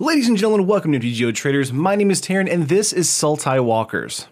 Ladies and gentlemen, welcome to MTG Traders. My name is Taryn, and this is Sultai Walkers.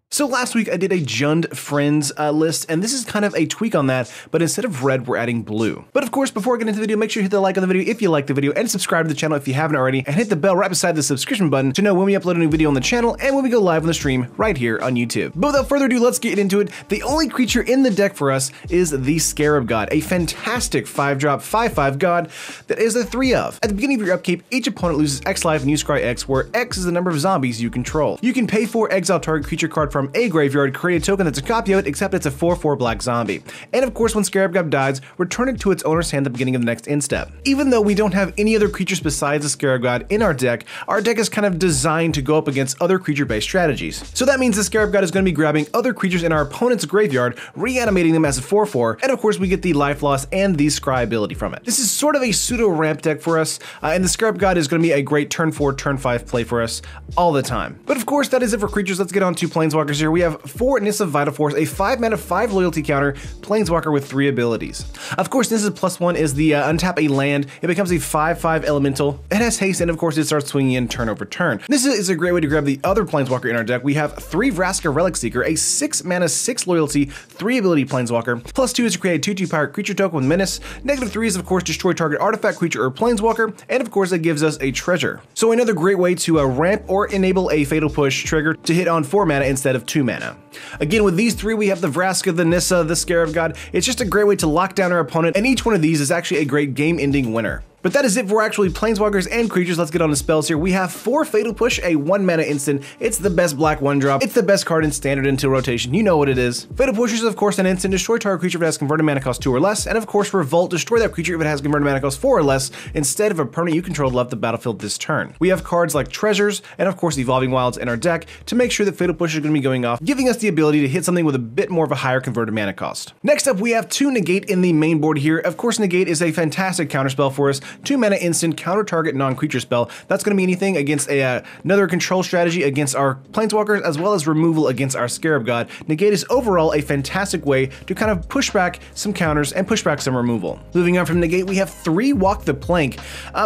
So last week I did a Jund Friends list, and this is kind of a tweak on that, but instead of red, we're adding blue. But of course, before I get into the video, make sure you hit the like on the video if you like the video, and subscribe to the channel if you haven't already, and hit the bell right beside the subscription button to know when we upload a new video on the channel and when we go live on the stream right here on YouTube. But without further ado, let's get into it. The only creature in the deck for us is the Scarab God, a fantastic 5-drop, 5/5 god that is a 3-of. At the beginning of your upkeep, each opponent loses X life and you scry X, where X is the number of zombies you control. You can pay for exile target creature card from a graveyard, create a token that's a copy of it, except it's a 4/4 black zombie. And of course, when Scarab God dies, return it to its owner's hand at the beginning of the next end step. Even though we don't have any other creatures besides the Scarab God in our deck is kind of designed to go up against other creature-based strategies. So that means the Scarab God is going to be grabbing other creatures in our opponent's graveyard, reanimating them as a 4/4, and of course we get the life loss and the scry ability from it. This is sort of a pseudo ramp deck for us, and the Scarab God is going to be a great turn 4, turn 5 play for us all the time. But of course, that is it for creatures. Let's get on to Planeswalkers here. We have 4 Nissa Vital Force, a 5-mana, 5 loyalty counter, Planeswalker with 3 abilities. Of course, Nissa's +1 is the untap a land. It becomes a 5/5 elemental. It has haste, and of course, it starts swinging in turn over turn. This is a great way to grab the other Planeswalker in our deck. We have 3 Vraska Relic Seeker, a 6-mana, 6 loyalty, 3 ability Planeswalker. +2 is to create a 2/2 pirate creature token with menace. -3 is, of course, destroy target artifact, creature, or Planeswalker. And of course, it gives us a treasure. So another great way to ramp or enable a Fatal Push trigger to hit on 4 mana instead of 2 mana. Again, with these 3, we have the Vraska, the Nissa, the Scarab God. It's just a great way to lock down our opponent, and each one of these is actually a great game-ending winner. But that is it for actually Planeswalkers and creatures. Let's get on to spells here. We have 4 Fatal Push, a 1-mana instant. It's the best black 1-drop. It's the best card in standard until rotation. You know what it is. Fatal Push is, of course, an instant. Destroy target creature if it has converted mana cost 2 or less. And of course, Revolt. Destroy that creature if it has converted mana cost 4 or less, instead of a permanent you control left the battlefield this turn. We have cards like Treasures and, of course, Evolving Wilds in our deck to make sure that Fatal Push is going to be going off, giving us the ability to hit something with a bit more of a higher converted mana cost. Next up, we have 2 Negate in the main board here. Of course, Negate is a fantastic counterspell for us. 2-mana instant, counter target non-creature spell. That's going to be anything against another control strategy against our Planeswalkers, as well as removal against our Scarab God. Negate is overall a fantastic way to kind of push back some counters and push back some removal. Moving on from Negate, we have 3 Walk the Plank.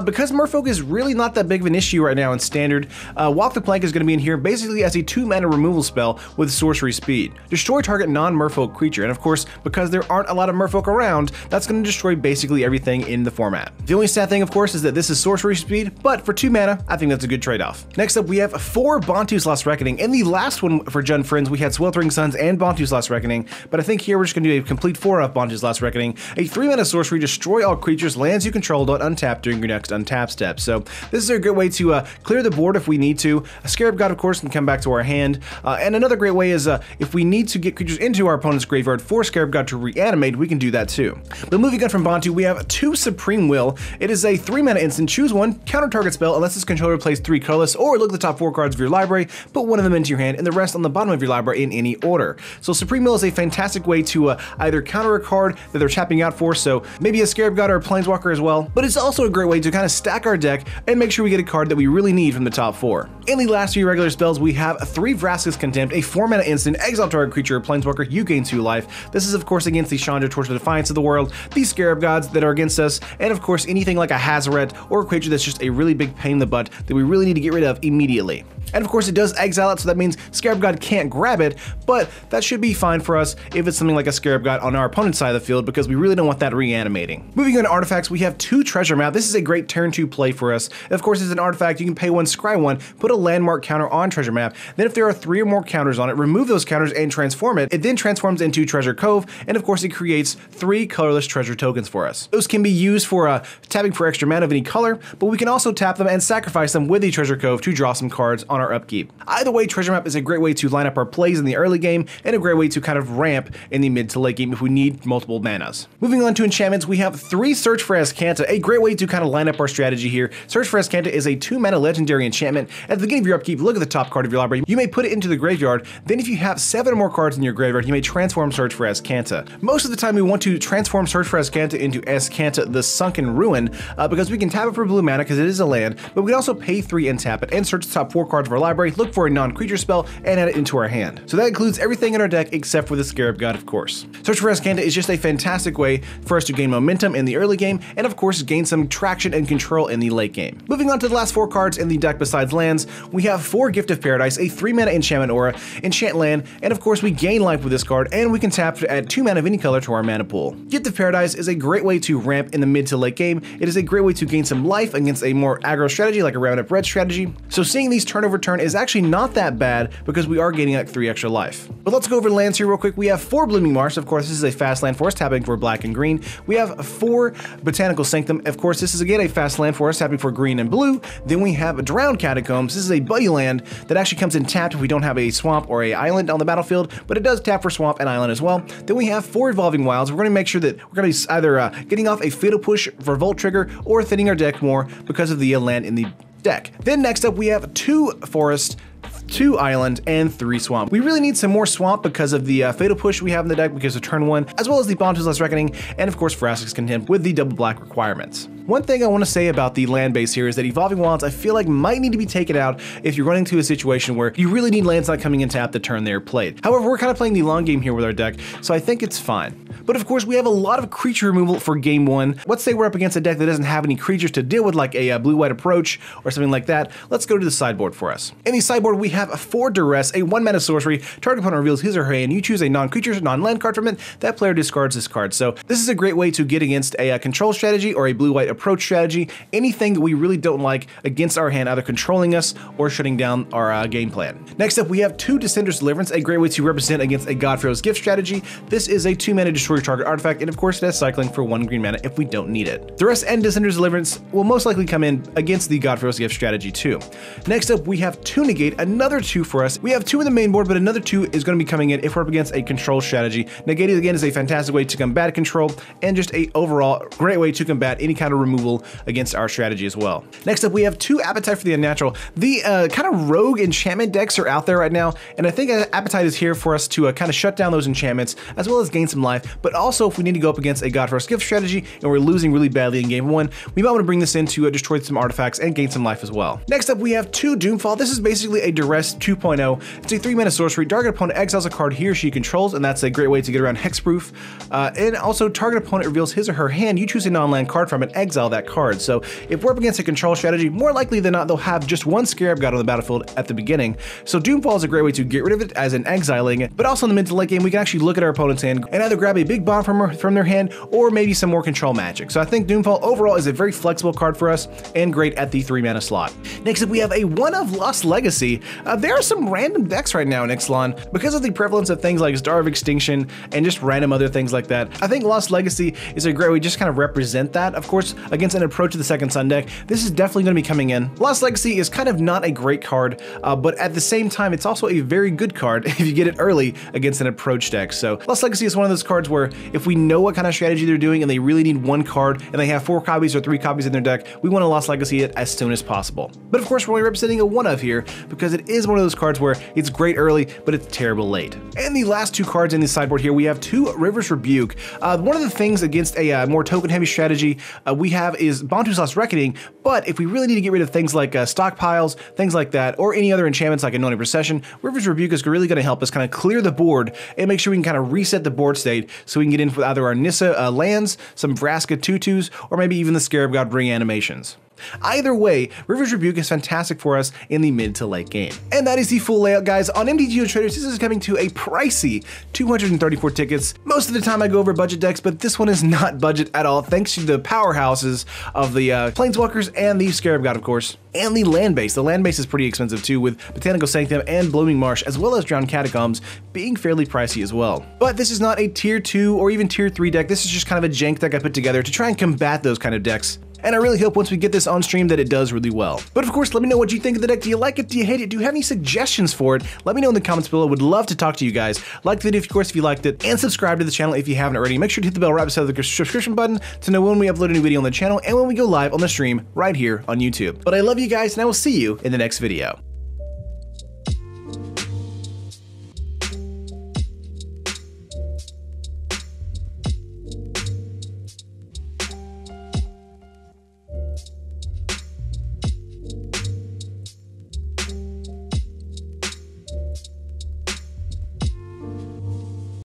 Because Merfolk is really not that big of an issue right now in Standard, Walk the Plank is going to be in here basically as a 2-mana removal spell with sorcery speed. Destroy target non-Merfolk creature, and of course, because there aren't a lot of Merfolk around, that's going to destroy basically everything in the format. The only sad thing, of course, is that this is sorcery speed, but for 2 mana, I think that's a good trade-off. Next up, we have 4 Bantu's Last Reckoning. In the last one for Jund Friends, we had Sweltering Suns and Bantu's Last Reckoning, but I think here we're just going to do a complete 4 of Bantu's Last Reckoning. A 3-mana sorcery, destroy all creatures, lands you control don't untap during your next untap step. So this is a great way to clear the board if we need to. A Scarab God, of course, can come back to our hand. And another great way is if we need to get creatures into our opponent's graveyard for Scarab God to reanimate, we can do that too. But moving on from Bantu, we have 2 Supreme Will. It is a 3-mana instant. Choose 1, counter target spell unless its controller plays 3 colorless, or look at the top 4 cards of your library, put 1 of them into your hand, and the rest on the bottom of your library in any order. So Supreme Will is a fantastic way to either counter a card that they're tapping out for, so maybe a Scarab God or a Planeswalker as well, but it's also a great way to kind of stack our deck and make sure we get a card that we really need from the top 4. In the last few regular spells, we have 3 Vraska's Contempt, a 4-mana instant, exile target creature or Planeswalker, you gain 2 life. This is, of course, against the Chandra, Torch of Defiance of the world, these Scarab Gods that are against us, and of course, anything like a Hazoret or a creature that's just a really big pain in the butt that we really need to get rid of immediately. And of course, it does exile it, so that means Scarab God can't grab it, but that should be fine for us if it's something like a Scarab God on our opponent's side of the field, because we really don't want that reanimating. Moving on to artifacts, we have 2 Treasure Map. This is a great turn 2 play for us. Of course, it's an artifact. You can pay 1, scry 1, put a landmark counter on Treasure Map. Then if there are 3 or more counters on it, remove those counters and transform it. It then transforms into Treasure Cove, and of course, it creates 3 colorless treasure tokens for us. Those can be used for tapping for extra mana of any color, but we can also tap them and sacrifice them with the Treasure Cove to draw some cards on our upkeep. Either way, Treasure Map is a great way to line up our plays in the early game, and a great way to kind of ramp in the mid to late game if we need multiple manas. Moving on to enchantments, we have 3 Search for Azcanta, a great way to kind of line up our strategy here. Search for Azcanta is a 2-mana legendary enchantment. At the beginning of your upkeep, look at the top card of your library. You may put it into the graveyard. Then if you have 7 or more cards in your graveyard, you may transform Search for Azcanta. Most of the time, we want to transform Search for Azcanta into Azcanta the Sunken Ruin, because we can tap it for blue mana because it is a land, but we can also pay 3 and tap it and search the top 4 cards cards of our library, look for a non-creature spell, and add it into our hand. So that includes everything in our deck except for the Scarab God, of course. Search for Azcanta is just a fantastic way for us to gain momentum in the early game, and of course gain some traction and control in the late game. Moving on to the last 4 cards in the deck besides lands, we have 4 Gift of Paradise, a 3-mana enchantment aura, enchant land, and of course we gain life with this card, and we can tap to add 2 mana of any color to our mana pool. Gift of Paradise is a great way to ramp in the mid to late game. It is a great way to gain some life against a more aggro strategy like a Round Up Red strategy. So seeing these turn over turn is actually not that bad because we are gaining like 3 extra life. But let's go over lands here real quick. We have 4 Blooming Marsh. Of course, this is a fast land for us, tapping for black and green. We have 4 Botanical Sanctum. Of course, this is again a fast land for us, tapping for green and blue. Then we have Drowned Catacombs. This is a buddy land that actually comes in tapped if we don't have a swamp or a island on the battlefield, but it does tap for swamp and island as well. Then we have 4 Evolving Wilds. We're going to make sure that we're going to be either getting off a Fatal Push for Volt Trigger or thinning our deck more because of the land in the deck. Then next up we have 2 Forest, 2 Island, and 3 Swamp. We really need some more Swamp because of the Fatal Push we have in the deck because of turn 1, as well as the Bontu's Last Reckoning, and of course Vraskic's Contempt with the double black requirements. One thing I want to say about the land base here is that Evolving Wilds I feel like might need to be taken out if you're running into a situation where you really need lands not coming in tap the turn they're played. However, we're kind of playing the long game here with our deck, so I think it's fine. But of course, we have a lot of creature removal for game 1. Let's say we're up against a deck that doesn't have any creatures to deal with, like a blue-white approach or something like that. Let's go to the sideboard for us. In the sideboard, we have 4 Duress, a 1-mana sorcery. Target opponent reveals his or her hand. You choose a non-creature, non-land card from it. That player discards this card. So this is a great way to get against a control strategy or a blue-white approach strategy. Anything that we really don't like against our hand, either controlling us or shutting down our game plan. Next up, we have 2 Descender's Deliverance, a great way to represent against a Godpharaoh's Gift strategy. This is a 2-mana destroy target artifact, and of course it has cycling for 1 green mana if we don't need it. Duress and Descender's Deliverance will most likely come in against the Godpharaoh's Gift strategy too. Next up, we have 2 Negate, another 2 for us. We have 2 in the main board, but another 2 is going to be coming in if we're up against a control strategy. Negate again is a fantastic way to combat control, and just a overall great way to combat any kind of removal against our strategy as well. Next up, we have 2 Appetite for the Unnatural. The kind of rogue enchantment decks are out there right now, and I think Appetite is here for us to kind of shut down those enchantments, as well as gain some life, but also if we need to go up against a Godpharaoh's Gift strategy and we're losing really badly in game 1, we might want to bring this in to destroy some artifacts and gain some life as well. Next up, we have 2 Doomfall. This is basically a Duress 2.0. It's a 3-mana sorcery. Target opponent exiles a card he or she controls, and that's a great way to get around hexproof. And also, target opponent reveals his or her hand. You choose a non-land card from it, exile that card. So if we're up against a control strategy, more likely than not, they'll have just 1 Scarab God on the battlefield at the beginning. So Doomfall is a great way to get rid of it as an exiling it, but also in the mid to late game, we can actually look at our opponent's hand and either grab a big bomb from their hand or maybe some more control magic. So I think Doomfall overall is a very flexible card for us and great at the 3-mana slot. Next up, we have a 1 of Lost Legacy. There are some random decks right now in Ixalan because of the prevalence of things like Star of Extinction and just random other things like that. I think Lost Legacy is a great way to just kind of represent that. Of course, against an Approach to the Second Sun deck, this is definitely going to be coming in. Lost Legacy is kind of not a great card, but at the same time, it's also a very good card if you get it early against an Approach deck. So Lost Legacy is one of those cards where if we know what kind of strategy they're doing and they really need 1 card and they have 4 copies or 3 copies in their deck, we want to Lost Legacy it as soon as possible. But of course, we're only representing a 1 of here because it is one of those cards where it's great early, but it's terrible late. And the last 2 cards in the sideboard here, we have 2 River's Rebuke. One of the things against a more token-heavy strategy we have is Bontu's Last Reckoning, but if we really need to get rid of things like stockpiles, things like that, or any other enchantments like Anointing Procession, River's Rebuke is really going to help us kind of clear the board and make sure we can kind of reset the board state so we can get in with either our Nissa lands, some Vraska 2/2s, or maybe even the Scarab God Bring animations. Either way, River's Rebuke is fantastic for us in the mid to late game. And that is the full layout, guys. On MTG Traders, this is coming to a pricey 234 tickets. Most of the time I go over budget decks, but this one is not budget at all, thanks to the powerhouses of the Planeswalkers and the Scarab God, of course, and the land base. The land base is pretty expensive too, with Botanical Sanctum and Blooming Marsh, as well as Drowned Catacombs, being fairly pricey as well. But this is not a tier 2 or even tier 3 deck. This is just kind of a jank deck I put together to try and combat those kind of decks. And I really hope once we get this on stream that it does really well. But of course, let me know what you think of the deck. Do you like it? Do you hate it? Do you have any suggestions for it? Let me know in the comments below. I would love to talk to you guys. Like the video, of course, if you liked it, and subscribe to the channel if you haven't already. Make sure to hit the bell right beside the subscription button to know when we upload a new video on the channel and when we go live on the stream right here on YouTube. But I love you guys, and I will see you in the next video.